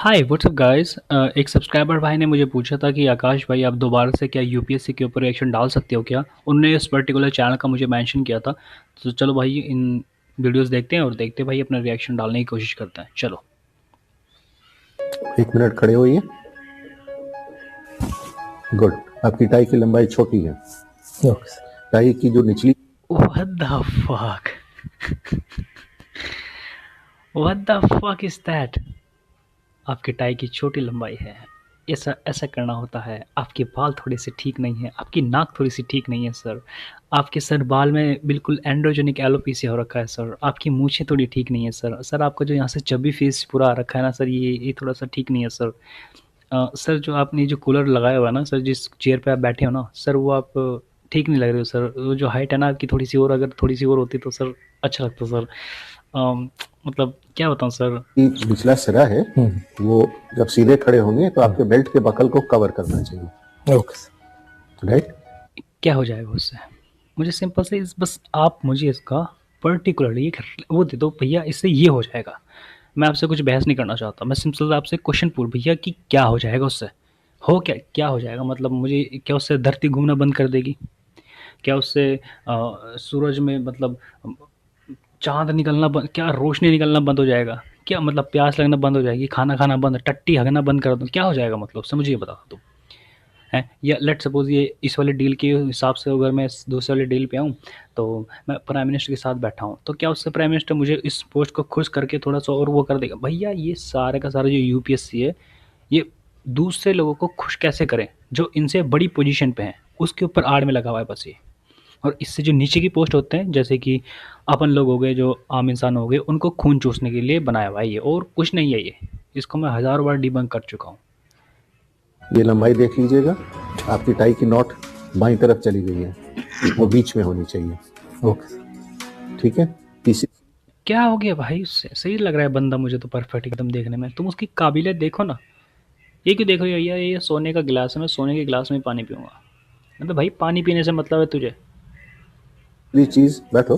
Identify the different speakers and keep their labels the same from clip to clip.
Speaker 1: Hi what's up guys. एक subscriber भाई ने मुझे पूछा था कि आकाश भाई आप दोबारा से क्या यूपीएससी के ऊपर रिएक्शन डाल सकते हो क्या। उनने इस पर्टिकुलर चैनल का मुझे मेंशन किया था। तो चलो भाई इन वीडियोस देखते हैं और देखते हैं भाई अपना रिएक्शन डालने की कोशिश करते हैं। चलो।
Speaker 2: एक मिनट खड़े होइए। गुड। आपकी टाई की लंबाई छोटी है। टाई की जो निचली
Speaker 1: what the fuck, what the fuck is that. आपकी टाई की छोटी लंबाई है, ऐसा ऐसा करना होता है। आपके बाल थोड़े से ठीक नहीं है, आपकी नाक थोड़ी सी ठीक नहीं है सर। आपके सर बाल में बिल्कुल एंड्रोजेनिक एलोपीसिया हो रखा है सर। आपकी मूछें थोड़ी ठीक नहीं है सर। सर आपका जो यहाँ से चबी फेस पूरा आ रखा है ना सर, ये थोड़ा सा ठीक नहीं है सर। सर जो आपने जो कूलर लगाया हुआ है ना सर, जिस चेयर पे आप बैठे हो ना सर, वो आप ठीक नहीं लग रहे हो सर। वो जो हाइट है ना आपकी, थोड़ी सी और अगर थोड़ी सी और होती तो सर अच्छा लगता सर। अम, मतलब क्या बताऊँ सर।
Speaker 2: निचला सिरा है, वो जब सीधे खड़े होंगे तो आपके बेल्ट के बकल को कवर करना चाहिए। Okay, right.
Speaker 1: क्या हो जाएगा उससे? मुझे सिंपल से बस आप मुझे इसका पर्टिकुलरली एक वो दे दो भैया, इससे ये हो जाएगा। मैं आपसे कुछ बहस नहीं करना चाहता, मैं सिंपल से आपसे क्वेश्चन पूछ भैया कि क्या हो जाएगा उससे। हो क्या क्या हो जाएगा, मतलब मुझे क्या उससे धरती घूमना बंद कर देगी? क्या उससे सूरज में मतलब चाँद निकलना बंद, क्या रोशनी निकलना बंद हो जाएगा? क्या मतलब प्यास लगना बंद हो जाएगी, खाना खाना बंद, टट्टी हगना बंद कर दूँ, क्या हो जाएगा मतलब उससे मुझे ये बता दो। हैं? या लेट्स सपोज़ ये इस वाले डील के हिसाब से अगर मैं दूसरे वाले डील पे आऊँ, तो मैं प्राइम मिनिस्टर के साथ बैठा हूँ, तो क्या उससे प्राइम मिनिस्टर मुझे इस पोस्ट को खुश करके थोड़ा-सा और वो कर देगा? भैया ये सारे का सारा जो यूपीएससी है, ये दूसरे लोगों को खुश कैसे करें, जो इनसे बड़ी पोज़ीशन पे हैं, उसके ऊपर आड़ में लगा हुआ है बस ये। और इससे जो नीचे की पोस्ट होते हैं, जैसे कि अपन लोग हो गए, जो आम इंसान हो गए, उनको खून चूसने के लिए बनाया हुआ है ये, और कुछ नहीं है ये। इसको मैं हज़ारों बार डिबंक कर चुका हूँ।
Speaker 2: ये लंबाई देख लीजिएगा। आपकी टाई की नॉट बाईं तरफ चली गई है, वो बीच में होनी चाहिए। ओके, ठीक है। तीसरी
Speaker 1: क्या हो गया भाई उससे? सही लग रहा है बंदा मुझे तो परफेक्ट एकदम देखने में। तुम उसकी काबिलियत देखो ना। ये क्यों देखो भैया, ये सोने का गिलास है, मैं सोने के गिलास में पानी पीऊँगा। मतलब भाई पानी पीने से मतलब है तुझे?
Speaker 2: चीज, बैठो।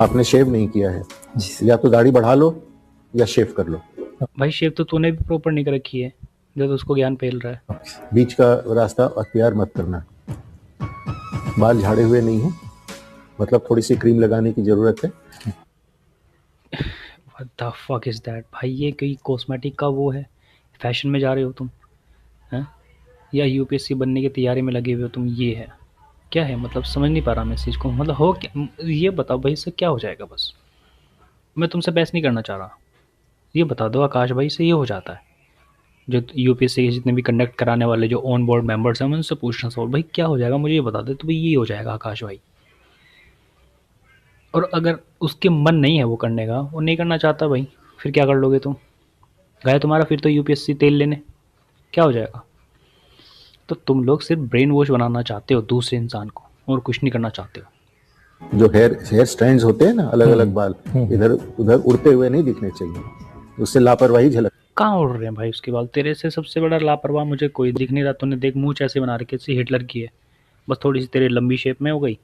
Speaker 2: आपने शेव नहीं किया है, या तो दाढ़ी बढ़ा लो या शेव कर लो।
Speaker 1: भाई शेव तो तूने भी प्रॉपर नहीं कर रखी है, जो तो उसको ज्ञान फैल रहा है।
Speaker 2: बीच का रास्ता अख्तियार मत करना। बाल झाड़े हुए नहीं है, मतलब थोड़ी सी क्रीम लगाने की जरूरत है।
Speaker 1: What the fuck is that भाई, ये कोई कॉस्मेटिक का वो है? फैशन में जा रहे हो तुम? हैं? या यूपीएससी बनने की तैयारी में लगे हुए हो तुम? ये है क्या है, मतलब समझ नहीं पा रहा मैं इस चीज़ को। मतलब हो क्या, ये बताओ भाई, इससे क्या हो जाएगा बस। मैं तुमसे बहस नहीं करना चाह रहा, ये बता दो आकाश भाई, से ये हो जाता है? जो यूपीएससी के जितने भी कंडक्ट कराने वाले जो ऑन बोर्ड मेंबर्स हैं, मैं उनसे पूछना सवाल, भाई क्या हो जाएगा मुझे ये बता दे, तो भाई ये हो जाएगा आकाश भाई। और अगर उसके मन नहीं है वो करने का, वो नहीं करना चाहता भाई, फिर क्या कर लोगे तुम? गए तुम्हारा फिर तो यूपीएससी तेल लेने, क्या हो जाएगा? तो तुम लोग सिर्फ ब्रेन वॉश बनाना चाहते हो दूसरे इंसान को, और कुछ नहीं करना चाहते हो।
Speaker 2: जो हेयर हेयर स्ट्रैंड्स होते हैं ना, अलग अलग बाल इधर उधर उड़ते हुए नहीं दिखने चाहिए, उससे लापरवाही झलक।
Speaker 1: कहाँ उड़ रहे हैं भाई उसके बाल? तेरे से सबसे बड़ा लापरवाह मुझे कोई दिख नहीं रहा। तूने देख मूंछ ऐसे बना रखी है, हिटलर की है। बस थोड़ी सी तेरे लंबी शेप में हो गई,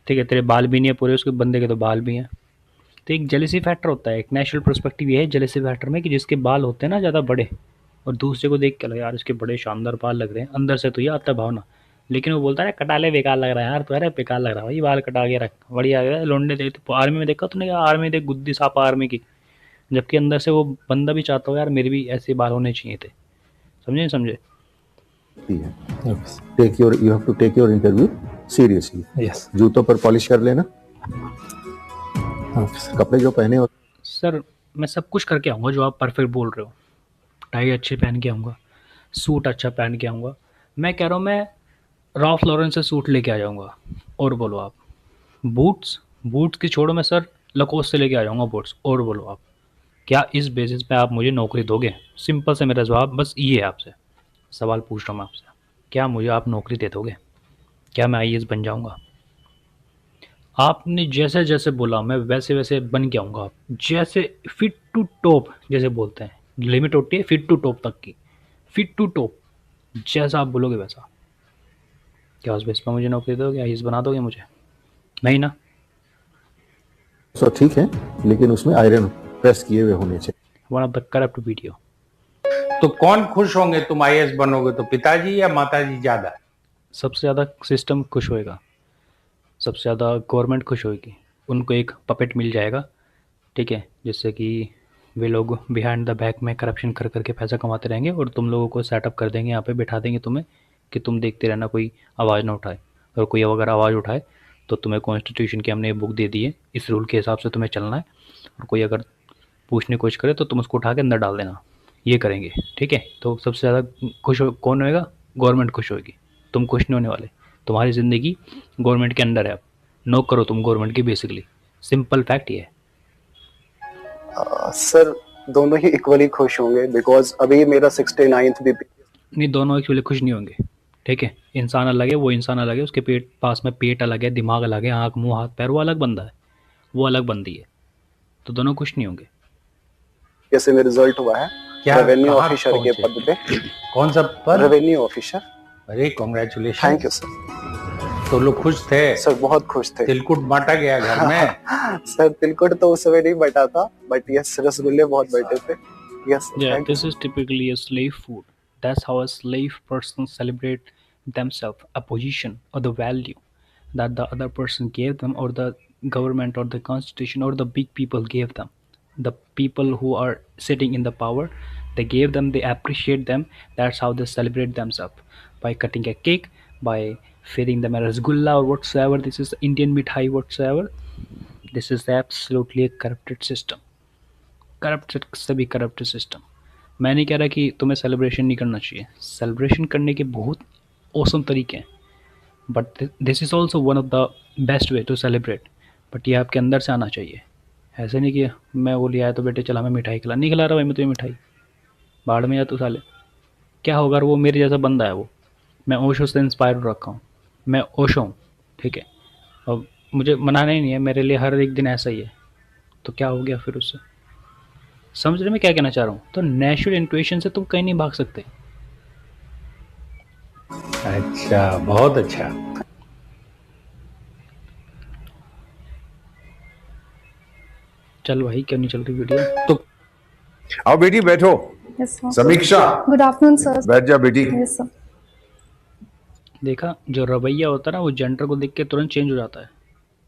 Speaker 1: ठीक है। तेरे बाल भी नहीं है पूरे, उसके बंदे के तो बाल भी हैं। तो एक जेलेसी फैक्टर होता है, एक नेचुरल पर्सपेक्टिव ये है जेलेसी फैक्टर में, कि जिसके बाल होते हैं ना ज़्यादा बड़े, और दूसरे को देख के लगा यार इसके बड़े शानदार बाल लग रहे हैं, अंदर से तो ये आता है भावना। लेकिन वो बोलता है कटा ले, बेकार लग रहा है यार तो, अरे बेकार लग रहा है भाई, बाल कटा के रख, बढ़िया है लौंडे। देख तो आर्मी में देखा तूने, आर्मी देख गुद्दी सापा आर्मी की, जबकि अंदर से वो बंदा भी चाहता हो यार मेरे भी ऐसे बाल होने चाहिए थे। समझे नहीं समझे?
Speaker 2: Take your you have to take your interview seriously. Yes, जूतों पर पॉलिश कर लेना। कपड़े जो पहने हो।
Speaker 1: सर मैं सब कुछ करके आऊँगा जो आप परफेक्ट बोल रहे हो। टाई अच्छी पहन के आऊँगा, सूट अच्छा पहन के आऊँगा। मैं कह रहा हूँ मैं रॉल्फ लॉरेन से सूट लेके आ जाऊँगा। और बोलो आप। बूट्स, बूट्स की छोड़ो, मैं सर लकोस से लेके आ जाऊँगा बूट्स। और बोलो आप, क्या इस बेसिस पे आप मुझे नौकरी दोगे? सिंपल से मेरा जवाब बस ये है आपसे। सवाल पूछ रहा हूँ मैं आपसे, क्या मुझे आप नौकरी दे दोगे? क्या मैं आईएएस बन जाऊँगा? आपने जैसे जैसे बोला मैं वैसे वैसे बन के आऊँगा। जैसे फिट टू टॉप जैसे बोलते हैं, लिमिट होती है फिट टू टॉप तक की। फिट टू टॉप, जैसा आप बोलोगे वैसा। क्या उस बेस पर मुझे नौकरी दोगे, आईएएस बना दोगे मुझे? नहीं ना?
Speaker 2: सो ठीक है, लेकिन उसमें आयरन प्रेस किए हुए होने चाहिए।
Speaker 1: One of the corrupt video.
Speaker 3: तो कौन खुश होंगे तुम आईएएस बनोगे तो, पिताजी या माताजी ज्यादा?
Speaker 1: सबसे ज़्यादा सिस्टम खुश होएगा, सबसे ज़्यादा गवर्नमेंट खुश होएगी। उनको एक पपेट मिल जाएगा, ठीक है, जिससे कि वे लोग बिहाइंड द बैक में करप्शन कर करके पैसा कमाते रहेंगे और तुम लोगों को सेटअप कर देंगे, यहाँ पे बिठा देंगे तुम्हें कि तुम देखते रहना, कोई आवाज़ ना उठाए। और कोई अगर आवाज़ उठाए तो तुम्हें कॉन्स्टिट्यूशन की हमने ये बुक दे दी है, इस रूल के हिसाब से तुम्हें चलना है, और कोई अगर पूछने की कोशिश करे तो तुम उसको उठा के अंदर डाल देना। ये करेंगे, ठीक है। तो सबसे ज़्यादा खुश कौन होएगा? गवर्नमेंट खुश होएगी। तुम खुश नहीं होने वाले, तुम्हारी ज़िंदगी गवर्नमेंट के अंडर है। अब नो करो तुम गवर्नमेंट की, बेसिकली सिंपल फैक्ट ये है।
Speaker 4: सर दोनों ही इक्वली खुश होंगे, बिकॉज अभी मेरा 69th भी
Speaker 1: नहीं, दोनों एक्चुअली खुश नहीं होंगे, ठीक है। इंसान अलग है, वो इंसान अलग है, उसके पेट पास में पेट अलग है, दिमाग अलग है, आँख मुँह हाथ पैर वो अलग बंदा है, वो अलग बंदी है। तो दोनों खुश नहीं होंगे।
Speaker 4: जैसे में रिजल्ट हुआ है
Speaker 3: क्या
Speaker 4: रेवेन्यू
Speaker 3: कहाँ
Speaker 4: ऑफिसर के
Speaker 3: पहुंचे?
Speaker 4: पद पे।
Speaker 3: कौन सा पद?
Speaker 4: Revenue officer.
Speaker 3: अरे कॉन्ग्रेचुलेशन।
Speaker 4: Thank you sir.
Speaker 3: तो लोग खुश थे?
Speaker 4: सर बहुत खुश थे।
Speaker 3: तिलकुट बांटा गया घर में?
Speaker 4: सर तिलकुट तो उस समय नहीं बटा था, बट यस रसगुल्ले बहुत बटे थे। Yes
Speaker 1: Yeah, this is typically a slave food. That's how a slave person celebrate themselves, a position or the value that the other person gave them, or the government or the constitution or the big people gave them. The people who are sitting in the power, they gave them, they appreciate them. That's how they celebrate themselves, by cutting a cake, by feeding them a rasgulla or whatsoever. This is Indian mithai whatsoever. This is absolutely a corrupted system. Corrupt से भी corrupt system. मैं नहीं कह रहा कि तुम्हें celebration नहीं करना चाहिए, सेलिब्रेशन करने के बहुत औसम तरीके हैं, but this is also one of the best way to celebrate. But ये आपके अंदर से आना चाहिए। ऐसे नहीं कि मैं वो ले आया तो बेटे चला मैं मिठाई खिला, नहीं खिला रहा भाई मैं तुम्हें मिठाई, बाहर में जा तू साले। क्या होगा अगर वो मेरे जैसा बंदा है, वो मैं ओशो से इंस्पायर हो रखा हूँ, मैं ओशो हूँ, ठीक है, और मुझे मनाना ही नहीं है, मेरे लिए हर एक दिन ऐसा ही है, तो क्या हो गया फिर उससे? समझ रहे मैं क्या कहना चाह रहा हूँ? तो नेचुरल इंट्यूशन से तुम कहीं नहीं भाग सकते।
Speaker 3: अच्छा, बहुत अच्छा।
Speaker 1: चल भाई क्यों नहीं चल रही वीडियो?
Speaker 3: तो
Speaker 5: आओ बेटी बैठो।
Speaker 6: Yes, sir.
Speaker 5: समीक्षा
Speaker 6: Good afternoon, sir.
Speaker 5: बैठ जा बेटी।
Speaker 6: Yes, sir.
Speaker 1: देखा, जो रवैया होता है ना वो जेंडर को देख के तुरंत चेंज हो जाता है।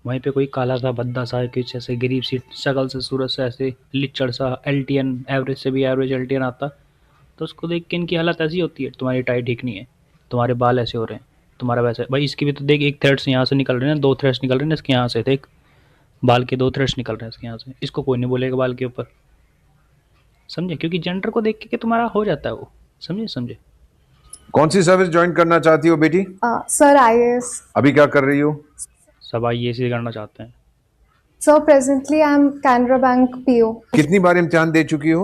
Speaker 1: वहीं पे कोई काला सा भद्दा सा कुछ ऐसे गरीब सी शक्ल से सूरत से ऐसे लिचड़ सा एल्टियन, एवरेज से भी एवरेज एल्टियन आता, तो उसको देख के इनकी हालत ऐसी होती है, तुम्हारी टाई ठीक नहीं है, तुम्हारे बाल ऐसे हो रहे हैं, तुम्हारा वैसे। भाई इसकी भी तो देख, एक थ्रेड्स यहाँ से निकल रहे हैं, 2 थ्रेड्स निकल रहे हैं इसके यहाँ से, देख बाल के 2 थ्रेड्स निकल रहे हैं इसके यहाँ से। इसको कोई नहीं बोलेगा बाल के ऊपर, समझे? क्योंकि जेंडर को देख के तुम्हारा हो जाता है वो, समझे?
Speaker 5: कौन सी सर्विस ज्वाइन करना चाहती हो बेटी?
Speaker 6: Sir, IAS.
Speaker 5: अभी क्या कर रही हो?
Speaker 1: सब आई ये करना चाहते हैं।
Speaker 6: Sir, presently I'm Canara Bank PO.
Speaker 5: कितनी बार इम्तिहान दे चुकी हो?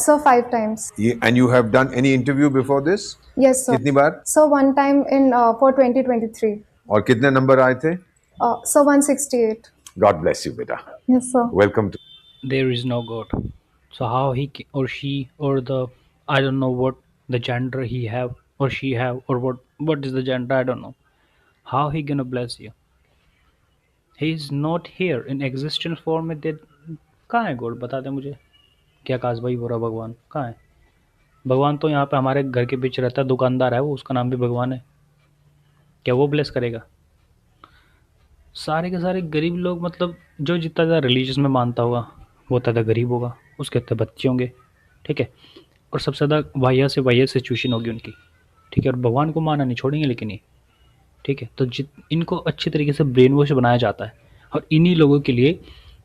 Speaker 6: Sir, 5 times.
Speaker 5: And you have done any interview before this?
Speaker 6: Yes, sir.
Speaker 5: कितनी बार?
Speaker 6: Sir, one time in for 2023.
Speaker 5: और कितने नंबर आए थे?
Speaker 6: Sir, 168.
Speaker 5: गॉड ब्लेस यू बेटा।
Speaker 6: Yes, sir.
Speaker 5: Welcome to.
Speaker 1: There is no God. So how he or she or the, I don't know what the gender he have or she have, or what is the gender, I don't know. How he gonna bless you? He is not here in existent form में दे। कहाँ है God? बता दे मुझे। क्या काश भाई बोरा भगवान कहाँ है? भगवान तो यहाँ पे हमारे घर के बीच रहता है, दुकानदार है वो, उसका नाम भी भगवान है। क्या वो ब्लेस करेगा? सारे के सारे गरीब लोग, मतलब जो जितना ज़्यादा रिलीजियस में मानता होगा वो ज़्यादा गरीब होगा, उसके इतने बच्चे होंगे, ठीक है, और सबसे ज़्यादा वाहिया से वाहिया सिचुएशन होगी उनकी, ठीक है, और भगवान को माना नहीं छोड़ेंगे लेकिन ये, ठीक है। तो इनको अच्छी तरीके से ब्रेन वॉश बनाया जाता है, और इन्हीं लोगों के लिए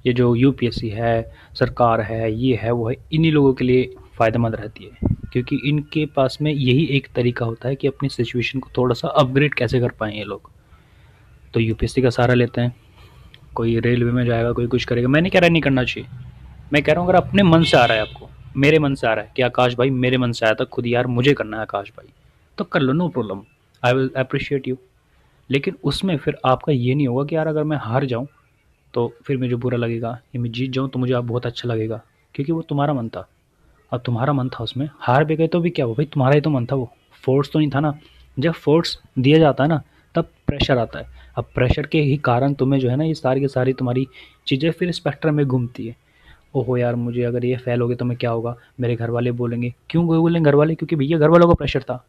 Speaker 1: ये जो यूपीएससी है, सरकार है, ये है वो है, इन्हीं लोगों के लिए फ़ायदेमंद रहती है, क्योंकि इनके पास में यही एक तरीका होता है कि अपनी सिचुएशन को थोड़ा सा अपग्रेड कैसे कर पाएँ ये लोग। तो यूपीएससी का सहारा लेते हैं, कोई रेलवे में जाएगा, कोई कुछ करेगा। मैं नहीं कह रहा नहीं करना चाहिए, मैं कह रहा हूँ अगर अपने मन से आ रहा है आपको, मेरे मन से आ रहा है कि आकाश भाई मेरे मन से आया था खुद यार मुझे करना है आकाश भाई, तो कर लो, no problem, I will appreciate you. लेकिन उसमें फिर आपका ये नहीं होगा कि यार अगर मैं हार जाऊँ तो फिर मुझे बुरा लगेगा, या मैं जीत जाऊँ तो मुझे आप बहुत अच्छा लगेगा, क्योंकि वो तुम्हारा मन था। अब तुम्हारा मन था, उसमें हार भी गए तो भी क्या हुआ भाई, तुम्हारा ही तो मन था, वो फोर्स तो नहीं था ना। जब फोर्स दिया जाता है ना तब प्रेशर आता है। अब प्रेशर के ही कारण तुम्हें जो है ना ये सारी की सारी तुम्हारी चीज़ें फिर स्पेक्ट्रम में घूमती है, ओहो यार मुझे अगर ये फेल हो गया तो मैं क्या होगा, मेरे घर वाले बोलेंगे। क्यों बोलेंगे घर वाले? क्योंकि भैया घर वालों का प्रेशर था।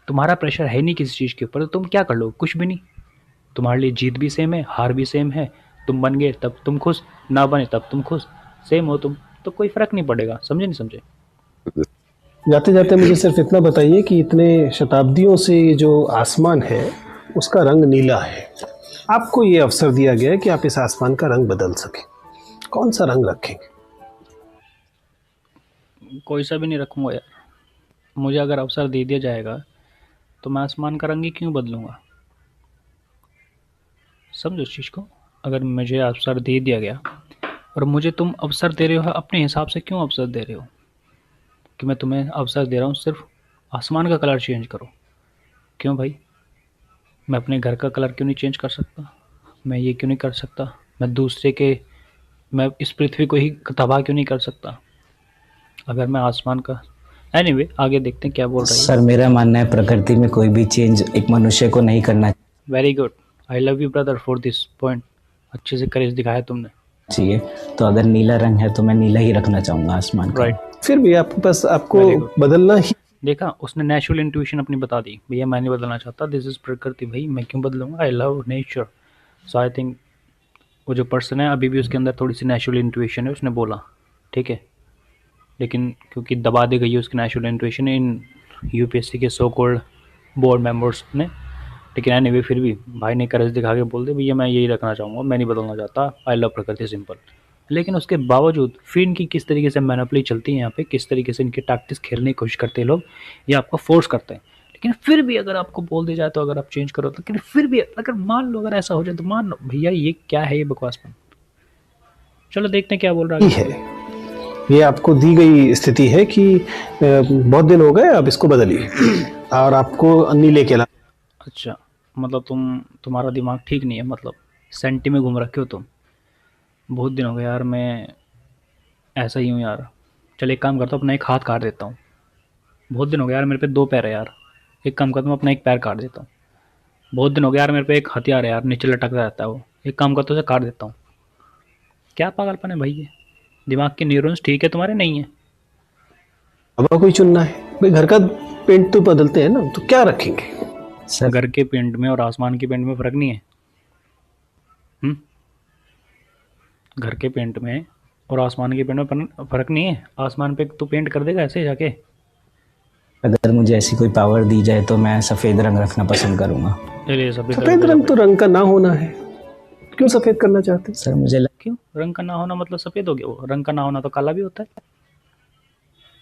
Speaker 1: तुम्हारा प्रेशर है नहीं किसी चीज़ के ऊपर, तो तुम क्या कर लो? कुछ भी नहीं। तुम्हारे लिए जीत भी सेम है, हार भी सेम है। तुम बन गए तब तुम खुश, ना बने तब तुम खुश, सेम हो तुम, तो कोई फ़र्क नहीं पड़ेगा। समझे नहीं समझे?
Speaker 7: जाते जाते मुझे सिर्फ इतना बताइए कि इतने शताब्दियों से ये जो आसमान है उसका रंग नीला है, आपको ये अवसर दिया गया है कि आप इस आसमान का रंग बदल सकें, कौन सा रंग रखेंगे?
Speaker 1: कोई सा भी नहीं रखूँगा यार। मुझे अगर अवसर दे दिया जाएगा तो मैं आसमान का रंग ही क्यों बदलूँगा? समझो इस चीज़ को। अगर मुझे अवसर दे दिया गया और मुझे तुम अवसर दे रहे हो अपने हिसाब से, क्यों अवसर दे रहे हो? कि मैं तुम्हें अवसर दे रहा हूँ सिर्फ आसमान का कलर चेंज करो। क्यों भाई? मैं अपने घर का कलर क्यों नहीं चेंज कर सकता? मैं ये क्यों नहीं कर सकता? मैं इस पृथ्वी को ही तबाह क्यों नहीं कर सकता अगर मैं आसमान का? एनीवे आगे देखते हैं क्या बोल रही है।
Speaker 8: सर मेरा मानना है प्रकृति में कोई भी चेंज एक मनुष्य को नहीं करना
Speaker 1: very good, I love you brother for this point. अच्छे से करेज दिखाया तुमने।
Speaker 8: चाहिए। तो अगर नीला रंग है तो मैं नीला ही रखना चाहूँगा आसमान का।
Speaker 1: राइट।
Speaker 7: फिर भी आपके पास आपको
Speaker 1: Very good.
Speaker 7: बदलना ही
Speaker 1: देखा, उसने नेचुरल इंट्यूशन अपनी बता दी। भैया मैं नहीं बदलना चाहता, दिस इज प्रकृति, भाई मैं क्यों बदलूंगा, I love nature. So I think वो जो पर्सन है अभी भी उसके अंदर थोड़ी सी नेचुरल इंट्यूशन है, उसने बोला ठीक है, लेकिन क्योंकि दबा दी गई है उसकी नेचुरल इंट्यूशन इन यूपीएससी के सो कॉल्ड बोर्ड मेंबर्स ने। लेकिन एनीवे फिर भी भाई ने करेज दिखा के बोल दे भैया मैं यही रखना चाहूँगा, मैं नहीं बदलना चाहता, आई लव प्रकृति, सिंपल। लेकिन उसके बावजूद फिर इनकी किस तरीके से मैनिपुलेशन चलती है यहाँ पे, किस तरीके से इनकी टैक्टिक्स खेलने की कोशिश करते हैं लोग, ये आपको फोर्स करते हैं। लेकिन फिर भी अगर आपको बोल दिया जाए तो अगर आप चेंज करो तो, लेकिन फिर भी अगर मान लो अगर ऐसा हो जाए तो मान लो भैया ये क्या है, ये बकवासपन। चलो देखते हैं क्या बोल रहा है।
Speaker 7: ये आपको दी गई स्थिति है कि बहुत दिन हो गए, आप इसको बदलिए और आपको नीले के
Speaker 1: अच्छा, मतलब तुम्हारा दिमाग ठीक नहीं है, मतलब सेंटी में घूम रखे हो तुम। बहुत दिन हो गए यार, मैं ऐसा ही हूँ यार। चल एक काम करता हूँ, अपना एक हाथ काट देता हूँ। बहुत दिन हो गया यार, मेरे पे 2 पैर है यार। एक काम करता हूँ, अपना एक पैर काट देता हूँ। बहुत दिन हो गया यार, मेरे पे एक हथियार है यार, नीचे लटकता रहता है वो। एक काम करता हूँ, उसे काट देता हूँ। क्या पागलपन है भाई ये? दिमाग के न्यूरॉन्स ठीक है तुम्हारे? नहीं है।
Speaker 7: हवा कोई चुनना है भाई, घर का पेंट तो बदलते हैं ना, तो क्या रखेंगे?
Speaker 8: सर
Speaker 1: घर के पेंट में और आसमान के पेंट में फ़र्क नहीं है। घर के पेंट में और आसमान के पेंट में फ़र्क नहीं है। आसमान पे तो पेंट कर देगा ऐसे जाके।
Speaker 8: अगर मुझे ऐसी कोई पावर दी जाए तो मैं सफ़ेद रंग रखना पसंद करूँगा।
Speaker 1: चलिए
Speaker 7: सफेद रंग तो रंग का ना होना है, क्यों सफेद करना चाहते हैं?
Speaker 8: सर मुझे
Speaker 1: क्यों रंग का ना होना मतलब सफ़ेद हो गया? वो रंग का ना होना तो काला भी होता है।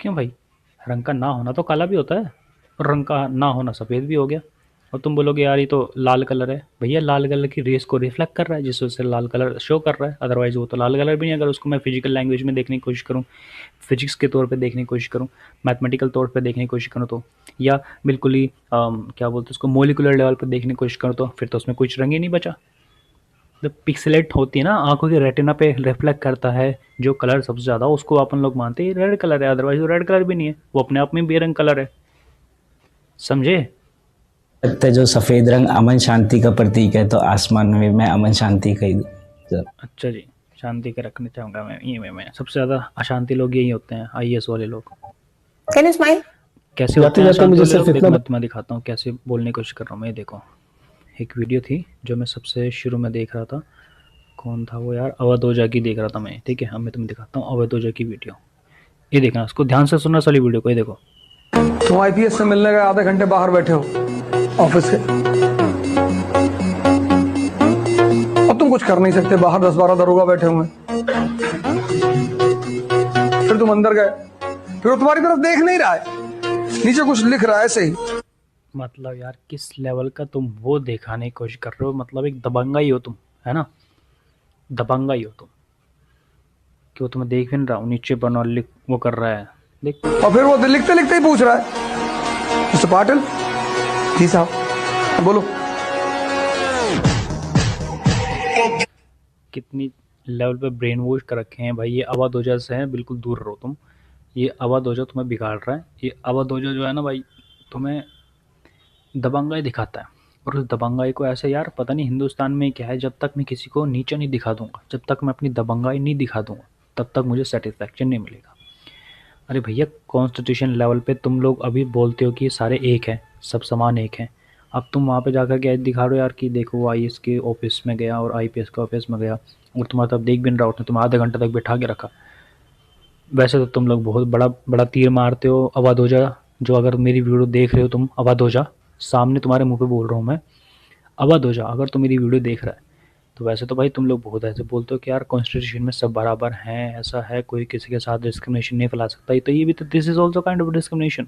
Speaker 1: क्यों भाई? रंग का ना होना तो काला भी होता है और रंग का ना होना सफ़ेद भी हो गया। और तुम बोलोगे यार ये तो लाल कलर है। भैया लाल कलर की रेस को रिफ्लेक्ट कर रहा है, जिस वजह से लाल कलर शो कर रहा है, अदरवाइज वो तो लाल कलर भी नहीं। अगर उसको मैं फिजिकल लैंग्वेज में देखने की कोशिश करूँ, फिजिक्स के तौर पे देखने की कोशिश करूँ, मैथमेटिकल तौर पे देखने की कोशिश करूँ तो, या बिल्कुल ही क्या बोलते हैं उसको, मोलिकुलर लेवल पे देखने की कोशिश करूँ तो फिर तो उसमें कुछ रंग ही नहीं बचा। जब पिक्सेलेट होती है ना, आंखों के रेटिना पे रिफ्लेक्ट करता है जो कलर सबसे ज़्यादा, उसको अपन लोग मानते हैं रेड कलर है, अदरवाइज वो रेड कलर भी नहीं है, वो अपने आप में बेरंग कलर है। समझे?
Speaker 8: लगता है जो सफ़ेद रंग अमन शांति का प्रतीक है, तो आसमान में मैं अमन शांति का ही सर।
Speaker 1: अच्छा जी, शांति के रखना चाहूँगा मैं। ये मैं सबसे ज़्यादा अशांति लोग यही होते हैं, आईएएस वाले लोग।
Speaker 9: Can you smile?
Speaker 1: कैसे होते हैं
Speaker 7: जाते
Speaker 1: अशांति
Speaker 7: मुझे
Speaker 1: वाले
Speaker 7: सिर्फ
Speaker 1: लोग? देखो
Speaker 7: इतना
Speaker 1: मैं दिखाता हूँ कैसे बोलने की कोशिश कर रहा हूँ मैं। ये देखो, एक वीडियो थी जो मैं सबसे शुरू में देख रहा था। कौन था वो यार? अवध ओझा की देख रहा था मैं, ठीक है। अब मैं तुम्हें दिखाता हूँ अवध ओझा की वीडियो। ये देखना, उसको ध्यान से सुनना सारी वीडियो को। ये देखो,
Speaker 10: तुम आईपीएस से मिलने गए, आधे घंटे बाहर बैठे हो ऑफिस के, अब तुम कुछ कर नहीं सकते, बाहर 10-12 दरोगा बैठे हुए हैं। फिर तुम अंदर गए, फिर वो तुम्हारी तरफ देख नहीं रहा है, नीचे कुछ लिख रहा है ऐसे ही।
Speaker 1: मतलब यार किस लेवल का तुम वो दिखाने की कोशिश कर रहे हो? मतलब एक दबंगा ही हो तुम, है ना? दबंगा ही हो तुम कि वो तुम्हें देख भी नहीं रहा हूँ, नीचे बना लिख वो कर रहा है, देख।
Speaker 10: और फिर वो लिखते लिखते ही पूछ रहा है, मिस्टर पाटिल जी साहब बोलो।
Speaker 1: कितनी लेवल पे ब्रेन वॉश कर रखे हैं भाई। ये अवध ओझा से है, बिल्कुल दूर रहो तुम। ये अवध ओझा तुम्हें बिगाड़ रहा है। ये अवध ओझा जो है ना भाई, तुम्हें दबंगाई दिखाता है। और उस दबंगाई को ऐसे यार, पता नहीं हिंदुस्तान में क्या है, जब तक मैं किसी को नीचा नहीं दिखा दूंगा, जब तक मैं अपनी दबंगाई नहीं दिखा दूंगा, तब तक मुझे सेटिस्फैक्शन नहीं मिलेगा। अरे भैया, कॉन्स्टिट्यूशन लेवल पे तुम लोग अभी बोलते हो कि सारे एक हैं, सब समान एक हैं। अब तुम वहाँ पे जाकर क्या दिखा रहे हो यार कि देखो वो आईएएस के ऑफिस में गया और आईपीएस के ऑफिस में गया, और तुम्हारा तब देख भी नहीं रहा, उसने तुम्हें आधे घंटे तक बैठा के रखा। वैसे तो तुम लोग बहुत बड़ा बड़ा तीर मारते हो। अवध हो जा, जो अगर मेरी वीडियो देख रहे हो तुम, अवध हो जा, सामने तुम्हारे मुंह पे बोल रहा हूँ मैं, अवध हो जा अगर तुम मेरी वीडियो देख रहा है। तो वैसे तो भाई तुम लोग बहुत ऐसे बोलते हो कि यार कॉन्स्टिट्यूशन में सब बराबर हैं, ऐसा है, कोई किसी के साथ डिस्क्रिमिनेशन नहीं फैला सकता। तो ये भी तो this is also kind of discrimination.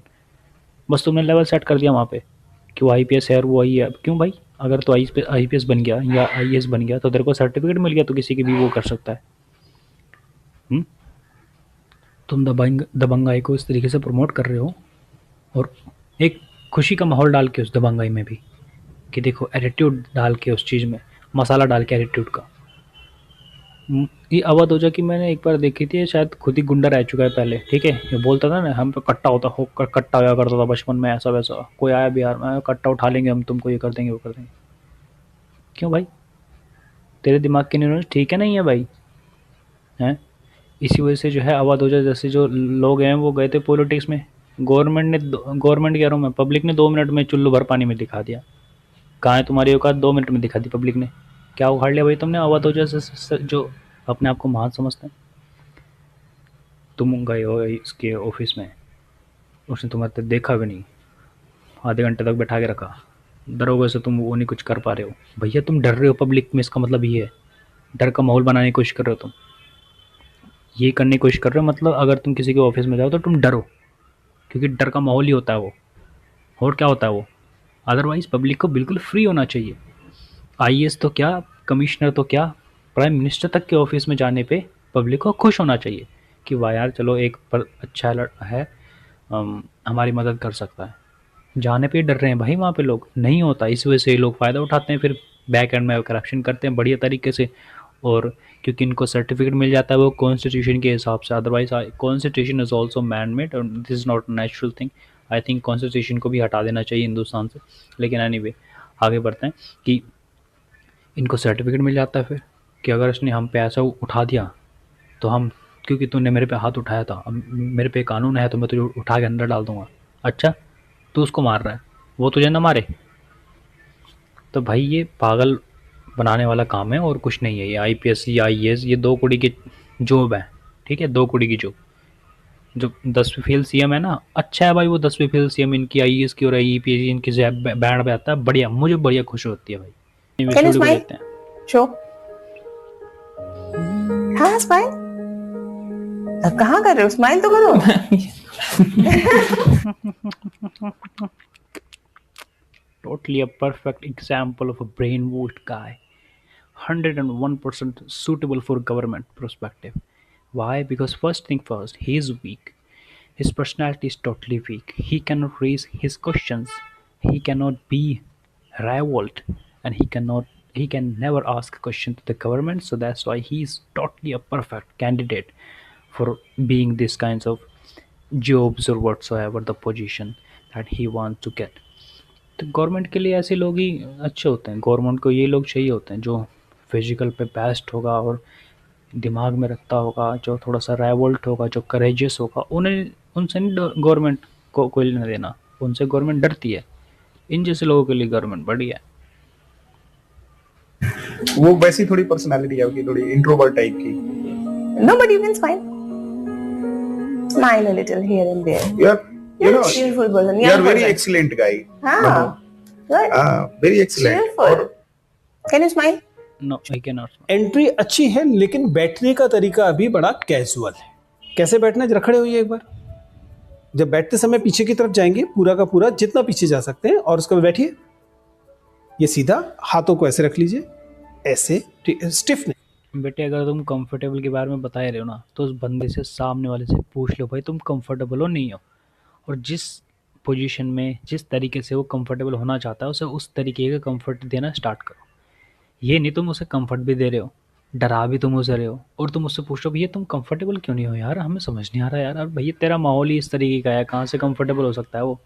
Speaker 1: बस तुमने लेवल सेट कर दिया वहाँ पे कि वो आईपीएस है और वो आई है। क्यों भाई, अगर तो आईपीएस बन गया या आईएएस बन गया तो तेरे को सर्टिफिकेट मिल गया तो किसी की भी वो कर सकता है। तुम दबंगाई को इस तरीके से प्रमोट कर रहे हो, और एक खुशी का माहौल डाल के उस दबंगाई में भी, कि देखो एटीट्यूड डाल के उस चीज़ में मसाला डाल के एटीट्यूड का। ये अवध हो जा कि मैंने एक बार देखी थी, शायद खुद ही गुंडा रह चुका है पहले, ठीक है। ये बोलता था ना हम पे कट्टा कट्टा हुआ करता था बचपन में, ऐसा वैसा कोई आया बिहार में, कट्टा उठा लेंगे हम, तुमको ये कर देंगे वो कर देंगे। क्यों भाई, तेरे दिमाग की न्यूरॉन्स ठीक है नहीं है भाई, हैं? इसी वजह से जो है अवध हो जा जैसे जो लोग हैं वो गए थे पॉलिटिक्स में। गवर्नमेंट कह रहा हूँ मैं, पब्लिक ने 2 मिनट में चुल्लू भर पानी में दिखा दिया। कहाँ है तुम्हारी औकात, 2 मिनट में दिखा दी पब्लिक ने। क्या उखाड़ लिया भाई तुमने अवध हो जैसे जो अपने आप को महान समझते हैं। तुम गए हो इसके ऑफिस में, उसने तुम्हारे देखा भी नहीं, आधे घंटे तक बैठा के रखा, डरोगे से तुम वो नहीं कुछ कर पा रहे हो। भैया तुम डर रहे हो पब्लिक में, इसका मतलब ये है डर का माहौल बनाने की कोशिश कर रहे हो तुम, ये करने की कोशिश कर रहे हो। मतलब अगर तुम किसी के ऑफिस में जाओ तो तुम डरो, क्योंकि डर का माहौल ही होता है वो, और क्या होता है वो। अदरवाइज़ पब्लिक को बिल्कुल फ्री होना चाहिए। आईएएस तो क्या, कमिश्नर तो क्या, प्राइम मिनिस्टर तक के ऑफिस में जाने पे पब्लिक को खुश होना चाहिए कि वाह यार चलो एक पर अच्छा है, हमारी मदद कर सकता है। जाने पे डर रहे हैं भाई वहाँ पे लोग, नहीं होता। इस वजह से लोग फ़ायदा उठाते हैं, फिर बैक एंड में करप्शन करते हैं बढ़िया तरीके से, और क्योंकि इनको सर्टिफिकेट मिल जाता है वो कॉन्स्टिट्यूशन के हिसाब से। Otherwise constitution is also man made और this is not natural thing. I think constitution को भी हटा देना चाहिए हिंदुस्तान से। लेकिन एनीवे आगे बढ़ते हैं कि इनको सर्टिफिकेट मिल जाता है फिर कि अगर इसने हम पे ऐसा उठा दिया तो हम, क्योंकि तूने मेरे पे हाथ उठाया था, अब मेरे पे कानून है तो मैं तुझे उठा के अंदर डाल दूंगा। अच्छा, तू उसको मार रहा है, वो तुझे ना मारे। तो भाई ये पागल बनाने वाला काम है और कुछ नहीं है। ये आईपीएस या आईएएस ये 2 कौड़ी की जॉब है, ठीक है, 2 कौड़ी की जॉब। जो 10वीं फेल सीएम है ना, अच्छा है भाई वो 10वीं फेल सीएम इनकी आईएएस की और आईपीएस इनकी बैंड पे आता है, बढ़िया, मुझे बढ़िया खुशी होती है भाई।
Speaker 9: Can you smile? Sure. हाँ स्माइल, अब कहाँ कर रहे हो, स्माइल तो करो।
Speaker 1: Totally a perfect example of a brainwashed guy. 101% suitable for government perspective. Why? Because first thing first, he is weak. His personality is totally weak. He cannot raise his questions. He cannot be revolt, and he can never ask a question to the government. So that's why he is totally a perfect candidate for being this kinds of jobs or whatsoever the position that he wants to get. तो government के लिए ऐसे लोग ही अच्छे होते हैं। Government को ये लोग चाहिए होते हैं जो फिजिकल पे बेस्ट होगा और दिमाग में रखता होगा, जो थोड़ा सा रेवोल्ट होगा, जो करेजियस होगा। उन्हें उनसे नहीं गवर्नमेंट को कोई लेना देना, उनसे गवर्नमेंट डरती है। इन जैसे लोगों के लिए गवर्नमेंट बढ़िया है।
Speaker 4: वो वैसी थोड़ी पर्सनालिटी है उसकी, थोड़ी इंट्रोवर्ट टाइप की।
Speaker 9: No, but you can smile. Smile a little here and there.
Speaker 4: You're
Speaker 9: a cheerful person.
Speaker 4: You're
Speaker 9: Young
Speaker 4: very
Speaker 9: person.
Speaker 4: excellent guy.
Speaker 9: हाँ, good.
Speaker 4: Very excellent.
Speaker 9: Cheerful. Can you smile?
Speaker 1: No, I can not.
Speaker 7: Entry अच्छी है लेकिन बैठने का तरीका अभी बड़ा casual है। कैसे बैठना है, जरा खड़े होइए एक बार। जब बैठते समय पीछे की तरफ जाएंगे, पूरा का पूरा जितना पीछे जा सकते हैं, और उसके बाद बैठिए। ये सीधा, हाथों को ऐसे रख लीजिए, ऐसे स्टिफ नहीं।
Speaker 1: बेटे अगर तुम कंफर्टेबल के बारे में बता रहे हो ना, तो उस बंदे से, सामने वाले से पूछ लो भाई तुम कंफर्टेबल हो नहीं हो, और जिस पोजीशन में जिस तरीके से वो कंफर्टेबल होना चाहता है उसे उस तरीके का कंफर्ट देना स्टार्ट करो। ये नहीं तुम उसे कंफर्ट भी दे रहे हो, डरा भी तुम उसे रहे हो, और तुम उससे पूछ लो भैया तुम कंफर्टेबल क्यों नहीं हो यार, हमें समझ नहीं आ रहा यार। भैया तेरा माहौल ही इस तरीके का है, कहाँ से कंफर्टेबल हो सकता है वो।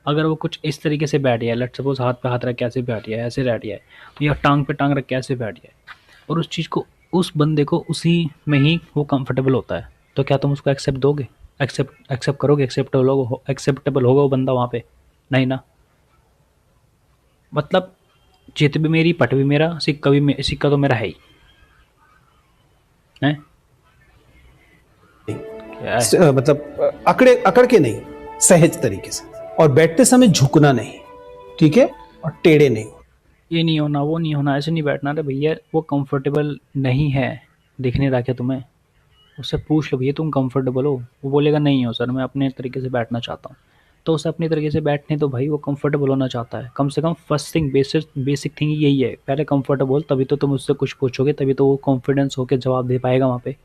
Speaker 1: अगर वो कुछ इस तरीके से बैठ गया, लेट सपोज हाथ पे हाथ रख के ऐसे बैठ गया है, ऐसे बैठ गया है, या टांग पे टांग रख के ऐसे बैठ गया है, और उस चीज़ को उस बंदे को उसी में ही वो कंफर्टेबल होता है, तो क्या तुम उसको एक्सेप्ट दोगे? एक्सेप्ट करोगे? एक्सेप्टेबल होगा वो बंदा वहाँ पे? नहीं ना। मतलब चित भी मेरी, पट भी मेरा, सिक्का तो मेरा है ही है। क्या है?
Speaker 7: मतलब अकड़ के नहीं, सहज तरीके से, और बैठते समय झुकना नहीं, ठीक है, और टेढ़े नहीं।
Speaker 1: ये नहीं होना, वो नहीं होना, ऐसे नहीं बैठना। अरे भैया वो कंफर्टेबल नहीं है, दिख नहीं रहा क्या तुम्हें? उससे पूछ लो भैया तुम कंफर्टेबल हो? वो बोलेगा नहीं हो सर, मैं अपने तरीके से बैठना चाहता हूँ। तो उसे अपनी तरीके से बैठने दो भाई, वो कंफर्टेबल होना चाहता है। कम से come first thing, basic thing यही है, पहले कंफर्टेबल, तभी तो तुम उससे कुछ पूछोगे, तभी तो वो कॉन्फिडेंस होकर जवाब दे पाएगा वहाँ पे।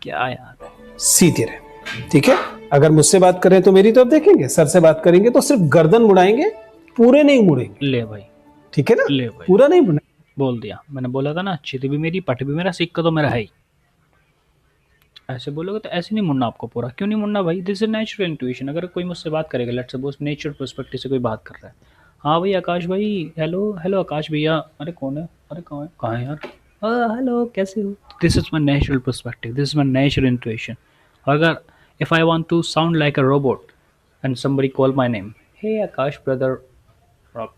Speaker 1: क्या यार,
Speaker 7: सीधे रहे, ठीक है। अगर मुझसे बात करें तो मेरी तरफ देखेंगे, सर से बात करेंगे तो सिर्फ गर्दन मुड़ाएंगे, पूरे नहीं मुड़ेंगे।
Speaker 1: ले भाई,
Speaker 7: ठीक है ना,
Speaker 1: ले भाई,
Speaker 7: पूरा नहीं मुड़ेंगे।
Speaker 1: बोल दिया मैंने, बोला था ना, चित भी मेरी, पट भी मेरा, सिक्का तो मेरा है ही। ऐसे बोलोगे तो ऐसे नहीं मुड़ना आपको पूरा। क्यों नहीं मुड़ना भाई? This is natural intuition. अगर कोई मुझसे बात करेगा, लेट्स सपोज नेचर पर्सपेक्टिव से कोई बात कर रहा है, हाँ भाई आकाश भाई, हेलो हेलो आकाश भैया, अरे कौन है, अरे कहाँ है यार, हेलो कैसे हो? This is my natural perspective, this is my natural intuition. अगर if I want to sound like a robot and somebody call my name, hey Akash brother, Rob,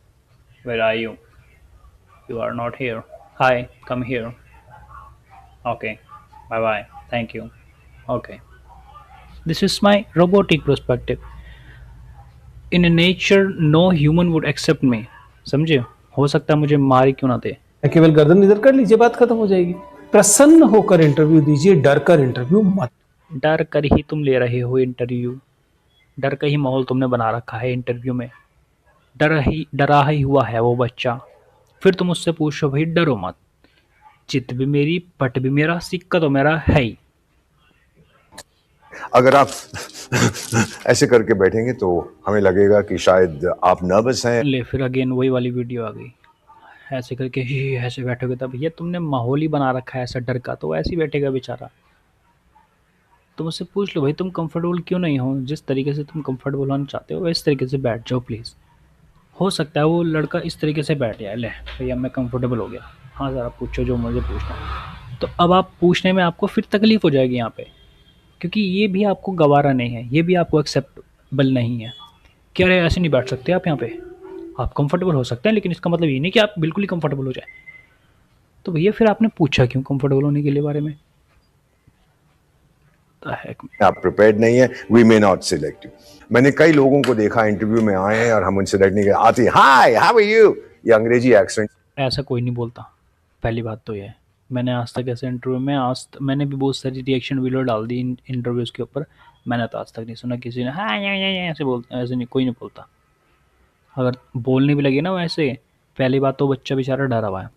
Speaker 1: where are you? You are not here. Hi, come here. Okay, bye bye, thank you. Okay, this is my robotic perspective. In a nature no human would accept me. समझे? हो सकता है मुझे मार ही क्यों ना दे।
Speaker 7: केवल गर्दन इधर कर लीजिए, बात खत्म हो जाएगी। प्रसन्न होकर इंटरव्यू दीजिए, डर कर इंटरव्यू मत।
Speaker 1: डर कर ही तुम ले रहे हो इंटरव्यू, डर का ही माहौल तुमने बना रखा है इंटरव्यू में। डरा ही हुआ है वो बच्चा। फिर तुम उससे पूछो भाई डरो मत, चित भी मेरी, पट भी मेरा, सिक्का तो मेरा है ही।
Speaker 5: अगर आप ऐसे करके बैठेंगे तो हमें लगेगा कि शायद आप नर्वस हैं।
Speaker 1: ले फिर अगेन वही वाली वीडियो आ गई। ऐसे करके ही ऐसे बैठोगे तब भैया तुमने माहौल ही बना रखा है ऐसा डर का, तो ऐसे ही बैठेगा बेचारा। तुम उससे पूछ लो भाई तुम कंफर्टेबल क्यों नहीं हो? जिस तरीके से तुम कंफर्टेबल होना चाहते हो इस तरीके से बैठ जाओ प्लीज़। हो सकता है वो लड़का इस तरीके से बैठ जाए, ले भैया मैं कंफर्टेबल हो गया, हाँ ज़रा पूछो जो मुझे पूछना है। तो अब आप पूछने में आपको फिर तकलीफ़ हो जाएगी यहाँ पे, क्योंकि ये भी आपको गवारा नहीं है, ये भी आपको एक्सेप्टेबल नहीं है कि अरे ऐसे नहीं बैठ सकते आप यहाँ पे। आप कंफर्टेबल हो सकते हैं लेकिन इसका मतलब ये नहीं कि आप बिल्कुल ही कंफर्टेबल हो जाए। तो भैया फिर आपने पूछा क्यों कंफर्टेबल होने के लिए बारे में?
Speaker 5: आप प्रिपेयर्ड नहीं है, we may not select you. मैंने कई लोगों को देखा इंटरव्यू में आए हैं और हम उनसे सिलेक्ट नहीं कर आती, हाय हाउ आर यू, ये अंग्रेजी एक्सेंट।
Speaker 1: ऐसा कोई नहीं बोलता, पहली बात तो ये है। मैंने आज तक ऐसे इंटरव्यू में मैंने भी बहुत सारी रिएक्शन वीडियो डाल दी इंटरव्यूज़ के ऊपर, मैंने तो आज तक नहीं सुना किसी ने हाँ या ऐसे बोलते, ऐसे नहीं, कोई नहीं बोलता। अगर बोलने भी लगे ना वैसे, पहली बात तो बच्चा बेचारा डरा हुआ है,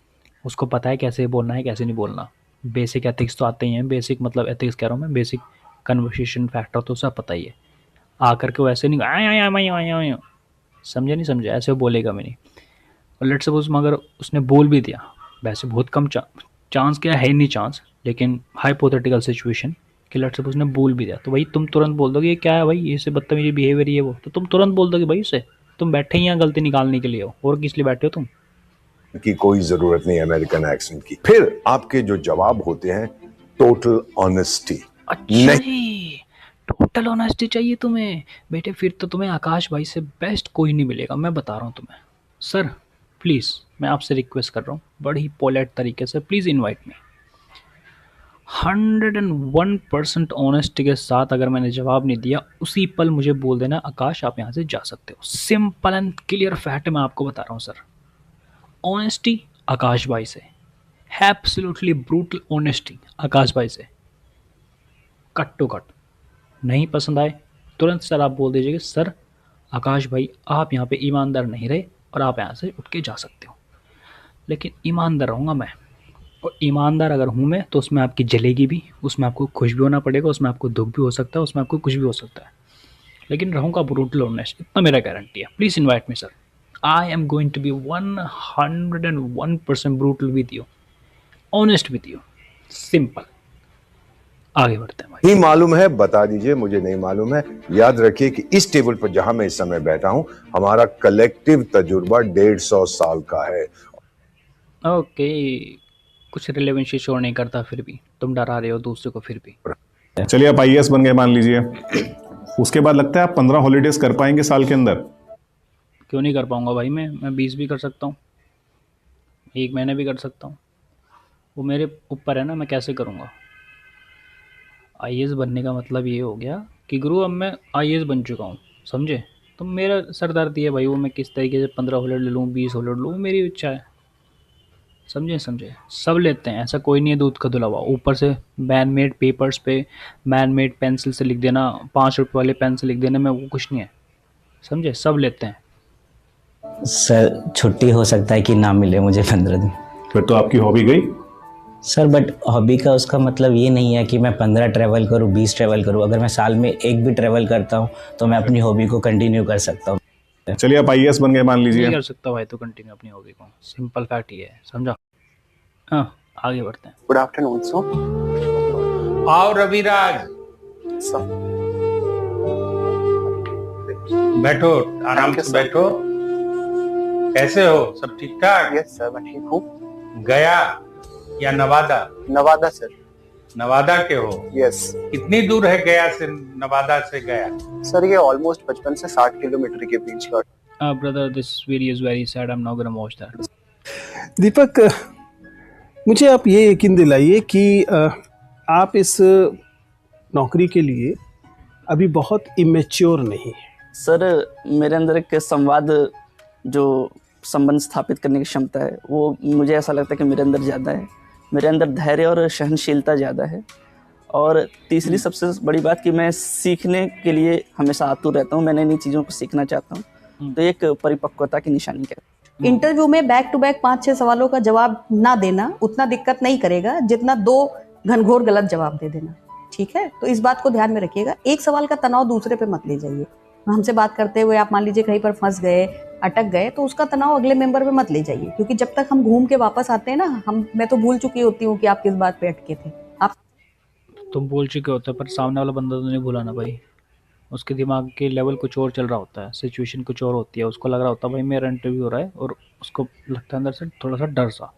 Speaker 1: उसको पता है कैसे बोलना है कैसे नहीं बोलना। बेसिक एथिक्स तो आते ही हैं, बेसिक मतलब एथिक्स कह रहा हूँ मैं, बेसिक कन्वर्सेशन फैक्टर तो सब पता ही है। आकर के वैसे नहीं आया समझे नहीं समझे, ऐसे बोलेगा मैं नहीं। और लेट्स सपोज मगर उसने बोल भी दिया, वैसे बहुत कम चांस क्या है नहीं चांस, लेकिन हाइपोथेटिकल सिचुएशन कि लेट्स सपोज ने बोल भी दिया, तो भाई तुम तुरंत बोल दोगे ये क्या है भाई, ये से बदतमीजी बिहेवियर ये वो, तो तुम तुरंत बोल दोगे भाई उसे, तुम बैठे ही यहाँ गलती निकालने के लिए हो, और किस लिए बैठे हो तुम?
Speaker 5: की कोई जरूरत नहीं अमेरिकन एक्सेंट की। फिर आपके जो जवाब होते हैं टोटल ऑनेस्टी।
Speaker 1: अच्छा जी, टोटल ऑनेस्टी चाहिए तुम्हें बेटे, फिर तो तुम्हें आकाश भाई से बेस्ट कोई नहीं मिलेगा, मैं बता रहा हूँ तुम्हें। सर प्लीज़ मैं आपसे रिक्वेस्ट कर रहा हूँ बड़ी पोलाइट तरीके से, प्लीज़ इनवाइट मी। 101% ऑनेस्टी के साथ अगर मैंने जवाब नहीं दिया उसी पल मुझे बोल देना आकाश आप यहाँ से जा सकते हो। सिंपल एंड क्लियर फैक्ट मैं आपको बता रहा हूँ सर। ऑनेस्टी आकाश भाई से, एब्सोल्युटली ब्रूटल ऑनेस्टी आकाश भाई से, कट टू कट। नहीं पसंद आए तुरंत सर आप बोल दीजिए कि सर आकाश भाई आप यहाँ पे ईमानदार नहीं रहे और आप यहाँ से उठ के जा सकते हो। लेकिन ईमानदार रहूँगा मैं, और ईमानदार अगर हूँ मैं तो उसमें आपकी जलेगी भी, उसमें आपको खुश भी होना पड़ेगा, उसमें आपको दुख भी हो सकता है, उसमें आपको कुछ भी हो सकता है, लेकिन रहूँगा ब्रूटल ऑनेस्ट, इतना मेरा गारंटी है। Please invite me sir, I am going to be 101% brutal with you, honest with you, simple. आगे बढ़ते हैं भाई।
Speaker 5: ही मालूम है बता दीजिए, मुझे नहीं मालूम है। याद रखिए कि इस टेबल पर जहां मैं इस समय बैठा हूं हमारा कलेक्टिव तजुर्बा 150 साल का है।
Speaker 1: ओके कुछ रिलेवेंसी शो नहीं करता, फिर भी तुम डरा रहे हो दूसरे को फिर भी।
Speaker 11: चलिए आप आईएएस बन गए मान लीजिए, उसके बाद लगता है आप 15 हॉलीडेज कर पाएंगे साल के अंदर?
Speaker 1: क्यों नहीं कर पाऊंगा भाई, मैं 20 भी कर सकता हूँ, 1 महीने भी कर सकता हूँ, वो मेरे ऊपर है ना, मैं कैसे करूँगा। आईएएस बनने का मतलब ये हो गया कि गुरु अब मैं आईएएस बन चुका हूँ, समझे। तो मेरा सरदर्दी है भाई, वो मैं किस तरीके से 15 हॉलीडे ले लूँ, 20 हॉलीडे लूँ, मेरी इच्छा है, समझे। सब लेते हैं, ऐसा कोई नहीं है दूध का धुला हुआ। ऊपर से मैन मेड पेपर्स पे मैन मेड पेंसिल से लिख देना, 5 रुपये वाले पेन से लिख देने में वो कुछ नहीं है, समझे। सब लेते हैं।
Speaker 8: सर छुट्टी हो सकता है कि ना मिले मुझे 15 दिन।
Speaker 11: फिर तो आपकी हॉबी गई
Speaker 8: सर, बट हॉबी का उसका मतलब ये नहीं है कि मैं 15 ट्रैवल करूँ, 20 ट्रैवल करूँ। अगर मैं साल में 1 भी ट्रैवल करता हूँ तो मैं अपनी हॉबी को कंटिन्यू कर सकता हूँ।
Speaker 11: चलिए आप आईएएस बन गए मान
Speaker 1: नहीं
Speaker 11: लीजिए,
Speaker 1: कर सकता भाई तो कंटिन्यू अपनी हॉबी को, सिंपल फैक्ट ये है, समझा। हाँ आगे बढ़ते हैं।
Speaker 4: Good afternoon sir.
Speaker 3: आओ रविराज, बैठो, आराम से बैठो। कैसे हो, सब ठीक ठाक?
Speaker 4: यस सर, मैं ठीक हूँ।
Speaker 3: गया या नवादा?
Speaker 4: नवादा सर।
Speaker 3: नवादा के हो?
Speaker 4: यस।
Speaker 3: कितनी दूर है गया से, नवादा से गया?
Speaker 4: सर ये ऑलमोस्ट 55 से 60 किलोमीटर के बीच का।
Speaker 1: Brother this video is very sad, I am not gonna watch that.
Speaker 7: Deepak, मुझे आप ये यकीन दिलाइए कि आप इस नौकरी के लिए अभी बहुत इमेच्योर नहीं है।
Speaker 12: सर मेरे अंदर एक जो संबंध स्थापित करने की क्षमता है वो मुझे ऐसा लगता है कि मेरे अंदर ज़्यादा है। मेरे अंदर धैर्य और सहनशीलता ज़्यादा है। और तीसरी सबसे बड़ी बात कि मैं सीखने के लिए हमेशा आतुर रहता हूँ, मैं नई नई चीज़ों को सीखना चाहता हूँ। तो एक परिपक्वता की निशानी है।
Speaker 9: इंटरव्यू में बैक टू बैक 5-6 सवालों का जवाब ना देना उतना दिक्कत नहीं करेगा जितना 2 घनघोर गलत जवाब दे देना, ठीक है। तो इस बात को ध्यान में रखिएगा। एक सवाल का तनाव दूसरे पे मत ले जाइए। हमसे बात करते हुए आप मान लीजिए कहीं पर फंस गए, अटक गए, तो उसका तनाव अगले मेंबर पे मत ले जाइए, क्योंकि जब तक हम घूम के वापस आते हैं ना, मैं तो भूल चुकी होती हूँ कि आप किस बात पे अटके थे। आप
Speaker 1: तुम भूल चुके होते हो, पर सामने वाला बंदा तो नहीं भूला ना भाई। उसके दिमाग के लेवल कुछ और चल रहा होता है, सिचुएशन कुछ और होती है, उसको लग रहा होता है भाई मेरा इंटरव्यू हो रहा है, और उसको लगता है अंदर से थोड़ा सा डर सा,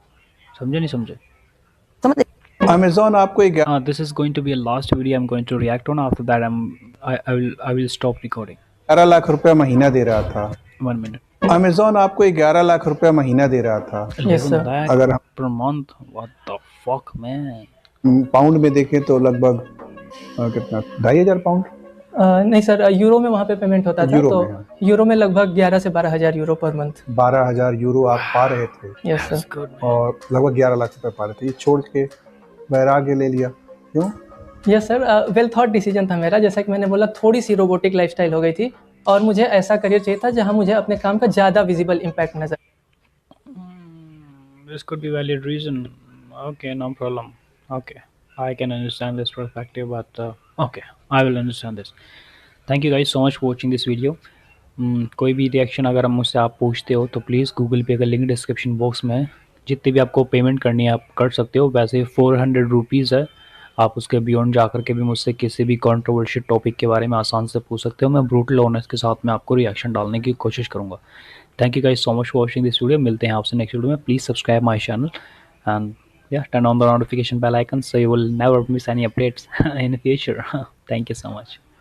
Speaker 1: समझे नहीं समझे।
Speaker 10: अमेज़न आपको एक
Speaker 1: this is going to be a last video I am going to react on, after that I will stop recording.
Speaker 10: 11 lakh रुपया महीना दे रहा था।
Speaker 1: 1 मिनट।
Speaker 10: अमेज़न आपको 11 लाख रुपया महीना दे रहा था।
Speaker 1: Yes, sir.
Speaker 10: अगर हम
Speaker 1: per month, what the fuck man।
Speaker 10: Pound में देखें तो लगभग कितना 2,500 पाउंड?
Speaker 13: नहीं सर, यूरो में वहाँ पे पेमेंट होता था, तो यूरो में लगभग 11 से 12,000 यूरो पर मंथ।
Speaker 10: 12,000 यूरो आप पा रहे थे।
Speaker 13: Yes sir.
Speaker 10: और लगभग 11 लाख रुपए पा रहे थे। ये छोड़ के वैराग्य ले लिया, क्यों?
Speaker 13: Yes sir, well thought decision था मेरा। जैसा कि मैंने बोला, थोड़ी सी रोबोटिक लाइफस्टाइल हो गई थी और मुझे ऐसा करियर चाहिए था जहाँ मुझे अपने काम का ज़्यादा विजिबल इम्पैक्ट नजर।
Speaker 1: This could be valid reason. Okay, no problem. Okay, I can understand this perspective, but okay, I will understand this. Thank you guys so much for watching this video. कोई भी reaction अगर मुझसे आप पूछते हो तो please Google पे का लिंक डिस्क्रिप्शन बॉक्स में है। जितनी भी आपको पेमेंट करनी है आप कर सकते हो। वैसे 400 रुपीज़ है, आप उसके बियॉन्ड जा कर के भी मुझसे किसी भी कंट्रोवर्शियल टॉपिक के बारे में आसान से पूछ सकते हो। मैं ब्रूटल ऑनेस्ट के साथ में आपको रिएक्शन डालने की कोशिश करूँगा। Thank you guys so much for watching this video. मिलते हैं आपसे नेक्स्ट वीडियो में। Please subscribe my channel and turn on the notification bell icon so you will never miss any updates in the future. Thank you so much.